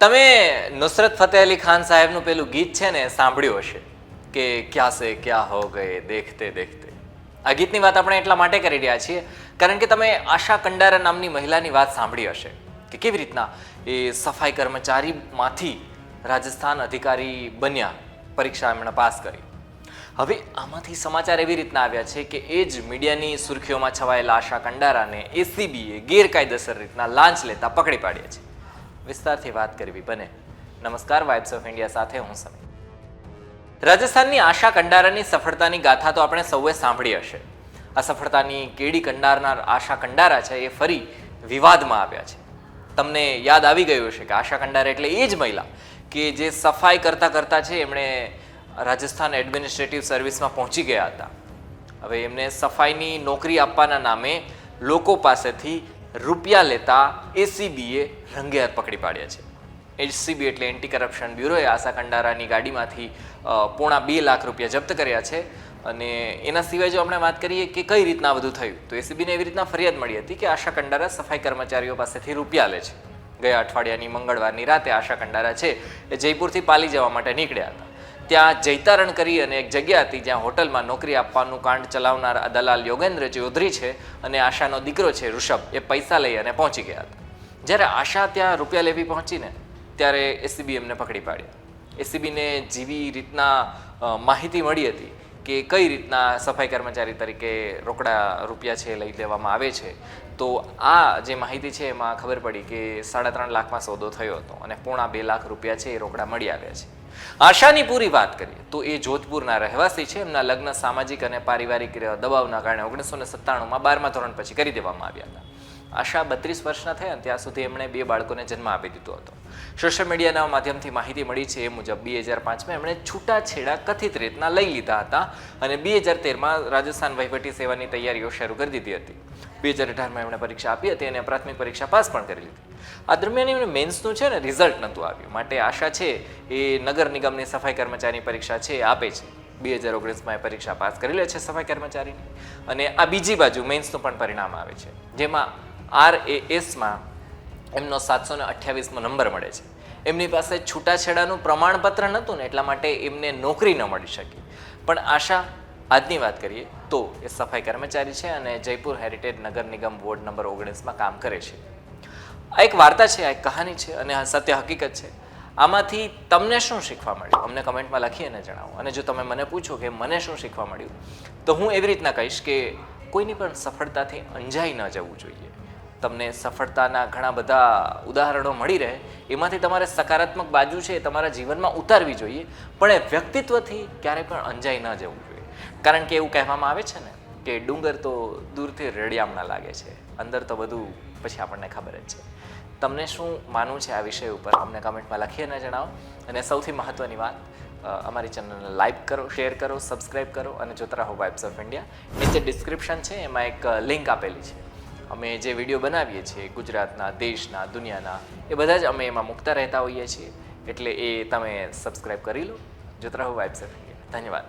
તમે નુસરત ફતેહ અલી ખાન સાહેબનું પેલું ગીત છે ને સાંભળ્યું હશે કે ક્યા સે ક્યા હો ગયે દેખતે દેખતે. આ ગીતની વાત આપણે એટલા માટે કરી રહ્યા છીએ કારણ કે તમે આશા કંડારા નામની મહિલાની વાત સાંભળી હશે કે કેવી રીતના એ સફાઈ કર્મચારીમાંથી રાજસ્થાન અધિકારી બન્યા, પરીક્ષા એમણે પાસ કરી. હવે આમાંથી સમાચાર એવી રીતના આવ્યા છે કે એ જ મીડિયાની સુર્ખીઓમાં છવાયેલા આશા કંડારાને એસીબીએ ગેરકાયદેસર રીતના લાંચ લેતા પકડી પાડ્યા છે. વિસ્તારથી વાત કરવી બને. નમસ્કાર, વાઇબ્સ ઓફ ઇન્ડિયા સાથે હું સમીર. રાજસ્થાનની આશા કંડારાની સફળતાની ગાથા તો આપણે સૌએ સાંભળી હશે. આ સફળતાની કેડી કંડારનાર આશા કંડારા છે એ ફરી વિવાદમાં આવ્યા છે. તમને યાદ આવી ગયું હશે કે આશા કંડારા એટલે એ જ મહિલા કે જે સફાઈ કરતા કરતા છે એમણે રાજસ્થાન એડમિનિસ્ટ્રેટિવ સર્વિસમાં પહોંચી ગયા હતા. હવે એમને સફાઈની નોકરી આપવાના નામે લોકો પાસેથી રૂપિયા લેતા એસીબીએ રંગે હાથ પકડી પાડ્યા છે. એસીબી એટલે એન્ટી કરપ્શન બ્યુરોએ આશા કંડારાની ગાડીમાંથી પોણા 2 લાખ રૂપિયા જપ્ત કર્યા છે. અને એના સિવાય જો આપણે વાત કરીએ કે કઈ રીતના બધું થયું, તો એસીબીને એવી રીતના ફરિયાદ મળી હતી કે આશા કંડારા સફાઈ કર્મચારીઓ પાસેથી રૂપિયા લે છે. ગયા અઠવાડિયાની મંગળવારની રાતે આશા કંડારા છે એ જયપુરથી પાલી જવા માટે નીકળ્યા હતા. ત્યાં જૈતારણ કરી અને એક જગ્યા હતી જ્યાં હોટલમાં નોકરી આપવાનું કાંડ ચલાવનાર દલાલ યોગેન્દ્ર ચૌધરી છે અને આશાનો દીકરો છે ઋષભ, એ પૈસા લઈ અને પહોંચી ગયા હતા. જ્યારે આશા ત્યાં રૂપિયા લેવી પહોંચીને ત્યારે એસીબી એમને પકડી પાડ્યા. એસીબીને જેવી રીતના માહિતી મળી હતી કે કઈ રીતના સફાઈ કર્મચારી તરીકે રોકડા રૂપિયા છે લઈ લેવામાં આવે છે, તો આ જે માહિતી છે એમાં ખબર પડી કે 3.5 લાખમાં સોદો થયો હતો અને પોણા 2 લાખ રૂપિયા છે એ રોકડા મળી આવ્યા છે. આશાની પૂરી વાત કરીએ તો એ જોધપુરના રહેવાસી છે. એમના લગ્ન સામાજિક અને પારિવારિક દબાવના કારણે 1997માં 12મા ધોરણ પછી કરી દેવામાં આવ્યા હતા. આશા 32 વર્ષના થયા ત્યાં સુધી એમણે 2 બાળકોને જન્મ આપી દીધો હતો. સોશિયલ મીડિયાના માધ્યમથી માહિતી મળી છે એ મુજબ 2005માં એમણે છૂટાછેડા કથિત રીતના લઈ લીધા હતા અને 2013માં રાજસ્થાન વહીવટી સેવાની તૈયારીઓ શરૂ કરી દીધી હતી. 2018માં એમણે પરીક્ષા આપી હતી અને પ્રાથમિક પરીક્ષા પાસ પણ કરી લીધી. આ દરમિયાન એમને મેન્સનું છે ને રિઝલ્ટ નહોતું આવ્યું, માટે આશા છે એ નગર નિગમની સફાઈ કર્મચારી પરીક્ષા છે એ આપે છે. 2019માં એ પરીક્ષા પાસ કરી લે છે સફાઈ કર્મચારીની, અને આ બીજી બાજુ મેન્સનું પણ પરિણામ આવે છે જેમાં RASમાં એમનો 728મો નંબર મળે છે. એમની પાસે છૂટાછેડાનું પ્રમાણપત્ર નહોતું ને એટલા માટે એમને નોકરી ન મળી શકી. પણ આશા આજની વાત કરીએ તો એ સફાઈ કર્મચારી છે અને જયપુર હેરિટેજ નગર નિગમ વોર્ડ નંબર 19માં કામ કરે છે. આ એક વાર્તા છે, આ એક કહાની છે અને આ સત્ય હકીકત છે. આમાંથી તમને શું શીખવા મળ્યું અમને કમેન્ટમાં લખી અને જણાવો. અને જો તમે મને પૂછો કે મને શું શીખવા મળ્યું, તો હું એવી રીતના કહીશ કે કોઈની પણ સફળતાથી અંજાઈ ન જવું જોઈએ. તમને સફળતાના ઘણા બધા ઉદાહરણો મળી રહે, એમાંથી તમારે સકારાત્મક બાજુ છે તમારા જીવનમાં ઉતારવી જોઈએ, પણ એ વ્યક્તિત્વથી ક્યારેય પણ અંજાઈ ન જવું જોઈએ. કારણ કે એવું કહેવામાં આવે છે ને કે ડુંગર તો દૂરથી રેડિયામણા લાગે છે, અંદર તો બધું પછી આપણને ખબર જ છે. તમને શું માનવું છે આ વિષય ઉપર અમને કમેન્ટમાં લખી અને જણાવો. અને સૌથી મહત્ત્વની વાત, અમારી ચેનલને લાઇક કરો, શેર કરો, સબસ્ક્રાઈબ કરો અને જોતા રહો વાઇબ્સ ઓફ ઇન્ડિયા. નીચે ડિસ્ક્રિપ્શન છે એમાં એક લિંક આપેલી છે. અમે જે વિડીયો બનાવીએ છીએ ગુજરાતના, દેશના, દુનિયાના, એ બધા જ અમે એમાં મૂકતા રહેતા હોઈએ છીએ. એટલે એ તમે સબસ્ક્રાઈબ કરી લો. જોતા રહો વાઇબ્સ ઓફ ઇન્ડિયા. ધન્યવાદ.